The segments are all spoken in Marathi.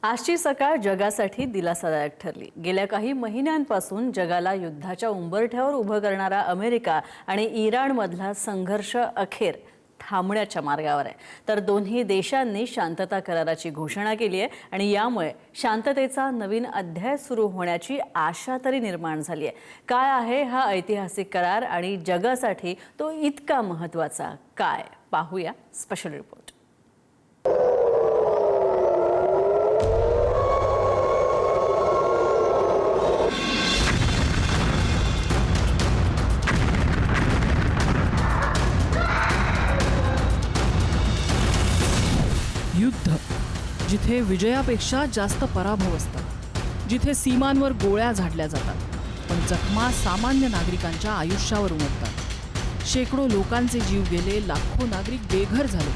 आजची सकाळ जगासाठी दिलासादायक ठरली। गेल्या काही महिन्यांपासून जगाला युद्धाच्या उंबरठ्यावर उभं करणारा अमेरिका आणि इराणमधला संघर्ष अखेर थांबण्याच्या मार्गावर आहे। तर दोन्ही देशांनी शांतता कराराची घोषणा केली आहे आणि यामुळे शांततेचा नवीन अध्याय सुरू होण्याची आशा तरी निर्माण झाली आहे। काय आहे हा ऐतिहासिक करार आणि जगासाठी तो इतका महत्त्वाचा काय, पाहूया स्पेशल रिपोर्ट। युद्ध जिथे विजयापेक्षा जास्त पराभव असतात, जिथे सीमांवर गोळ्या झाडल्या जातात पण जखमा सामान्य नागरिकांच्या आयुष्यावर उमटतात। शेकडो लोकांचे जीव गेले, लाखो नागरिक बेघर झाले,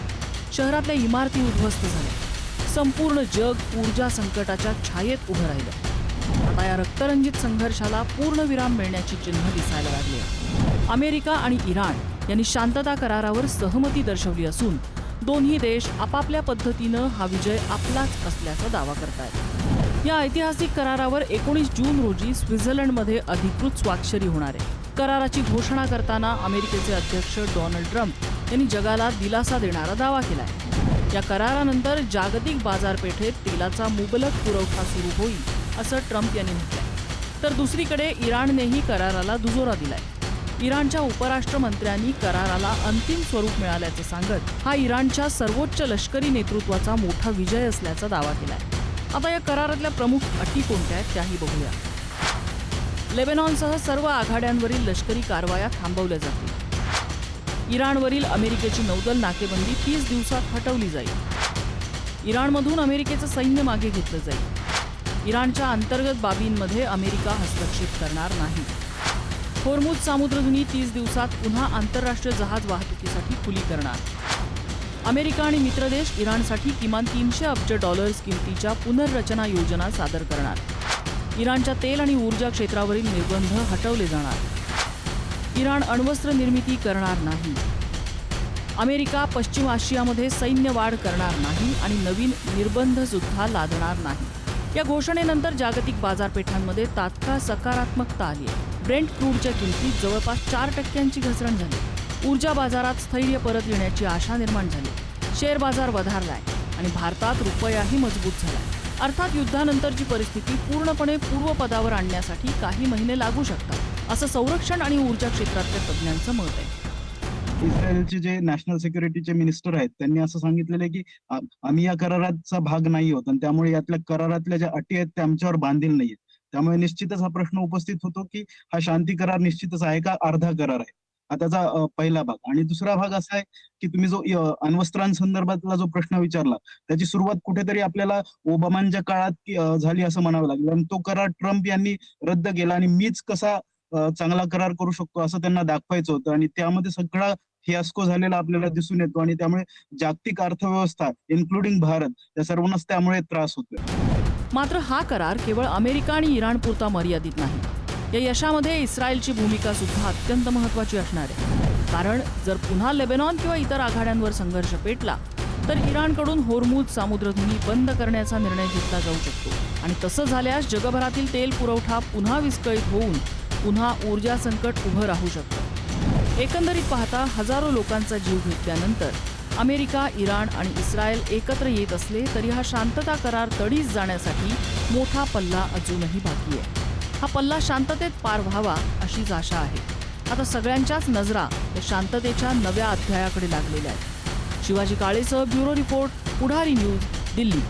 शहरातल्या इमारती उद्ध्वस्त झाल्या। संपूर्ण जग ऊर्जा संकटाच्या छायेत उभं राहिलं। आता या रक्तरंजित संघर्षाला पूर्णविराम मिळण्याची चिन्ह दिसायला लागली। अमेरिका आणि इराण यांनी शांतता करारावर सहमती दर्शवली असून दोन्ही देश आपापल्या पद्धतीनं हा विजय आपलाच असल्याचा दावा करतायत। या ऐतिहासिक करारावर 19 जून रोजी स्वित्झर्लंडमध्ये अधिकृत स्वाक्षरी होणार आहे। कराराची घोषणा करताना अमेरिकेचे अध्यक्ष डोनाल्ड ट्रम्प यांनी जगाला दिलासा देणारा दावा केलाय। या करारानंतर जागतिक बाजारपेठेत तेलाचा मुबलक पुरवठा सुरू होईल असं ट्रम्प यांनी म्हटलंय। तर दुसरीकडे इराणनेही कराराला दुजोरा दिलाय। इराणच्या उपराष्ट्रमंत्र्यांनी कराराला अंतिम स्वरूप मिळाल्याचं सांगत हा इराणच्या सर्वोच्च लष्करी नेतृत्वाचा मोठा विजय असल्याचा दावा केलाय। आता या करारातल्या प्रमुख अटी कोणत्या आहेत त्याही बघूया। लेबनॉनसह सर्व आघाड्यांवरील लष्करी कारवाया थांबवल्या जातील। इराणवरील अमेरिकेची नौदल नाकेबंदी 30 दिवसात हटवली जाईल। इराणमधून अमेरिकेचं सैन्य मागे घेतलं जाईल। इराणच्या अंतर्गत बाबींमध्ये अमेरिका हस्तक्षेप करणार नाही। होर्मुझ सामुद्रधुनी 30 दिवसात पुन्हा आंतरराष्ट्रीय जहाज वाहतुकीसाठी खुली करणार। अमेरिका आणि मित्रदेश इराणसाठी किमान $300 अब्ज किमतीच्या पुनर्रचना योजना सादर करणार। इराणच्या तेल आणि ऊर्जा क्षेत्रावरील निर्बंध हटवले जाणार। इराण अण्वस्त्र निर्मिती करणार नाही। अमेरिका पश्चिम आशियामध्ये सैन्य वाढ करणार नाही आणि नवीन निर्बंध सुद्धा लादणार नाही। या घोषणेनंतर जागतिक बाजारपेठांमध्ये तात्काळ सकारात्मकता आली आहे। ब्रेंट क्रूडच्या किमतीत जवळपास 4% घसरण झाली। ऊर्जा बाजारात स्थैर्य परत येण्याची आशा निर्माण झाली। शेअर बाजार वधारलाय आणि भारतात रुपयाही मजबूत झालाय। अर्थात युद्धानंतरची परिस्थिती पूर्णपणे पूर्वपदावर आणण्यासाठी काही महिने लागू शकतात असं संरक्षण आणि ऊर्जा क्षेत्रातल्या तज्ज्ञांचं मत आहे। इस्रायलचे जे नॅशनल सिक्युरिटीचे मिनिस्टर आहेत त्यांनी असं सांगितलेलं आहे की आम्ही या कराराचा भाग नाही होत आणि त्यामुळे यातल्या करारातल्या ज्या अटी आहेत त्या आमच्यावर बांधील नाहीयेत। त्यामुळे निश्चितच हा प्रश्न उपस्थित होतो की हा शांती करार निश्चितच आहे का अर्धा करार आहे, हा त्याचा पहिला भाग। आणि दुसरा भाग असा आहे की तुम्ही जो अण्वस्त्रांसंदर्भातला जो प्रश्न विचारला त्याची सुरुवात कुठेतरी आपल्याला ओबामांच्या काळात झाली असं म्हणावं लागेल आणि तो करार ट्रम्प यांनी रद्द केला आणि मीच कसा चांगला करार करू शकतो असं त्यांना दाखवायचं होतं आणि त्यामध्ये सगळा फियास्को झालेला आपल्याला दिसून येतो आणि त्यामुळे जागतिक अर्थव्यवस्था इन्क्लुडिंग भारत या सर्वांनाच त्यामुळे त्रास होतोय। मात्र हा करार केवळ अमेरिका आणि इराण पुरता मर्यादित नाही। या यशामध्ये इस्रायलची भूमिका सुद्धा अत्यंत महत्त्वाची असणार आहे। कारण जर पुन्हा लेबनॉन किंवा इतर आघाड्यांवर संघर्ष पेटला तर इराणकडून होर्मुझ सामुद्रधुनी बंद करण्याचा निर्णय घेतला जाऊ शकतो आणि तसं झाल्यास जगभरातील तेल पुरवठा पुन्हा विस्कळीत होऊन पुन्हा ऊर्जा संकट उभं राहू शकतं। एकंदरीत पाहता हजारो लोकांचा जीव घेतल्यानंतर अमेरिका, इराण आणि इस्रायल एकत्र येत असले तरी हा शांतता करार तडीस जाण्यासाठी मोठा पल्ला अजूनही बाकी आहे। हा पल्ला शांततेत पार व्हावा अशीच आशा आहे। आता सगळ्यांच्याच नजरा या शांततेच्या नव्या अध्यायाकडे लागलेल्या आहेत। शिवाजी काळेसह ब्युरो रिपोर्ट, पुढारी न्यूज, दिल्ली।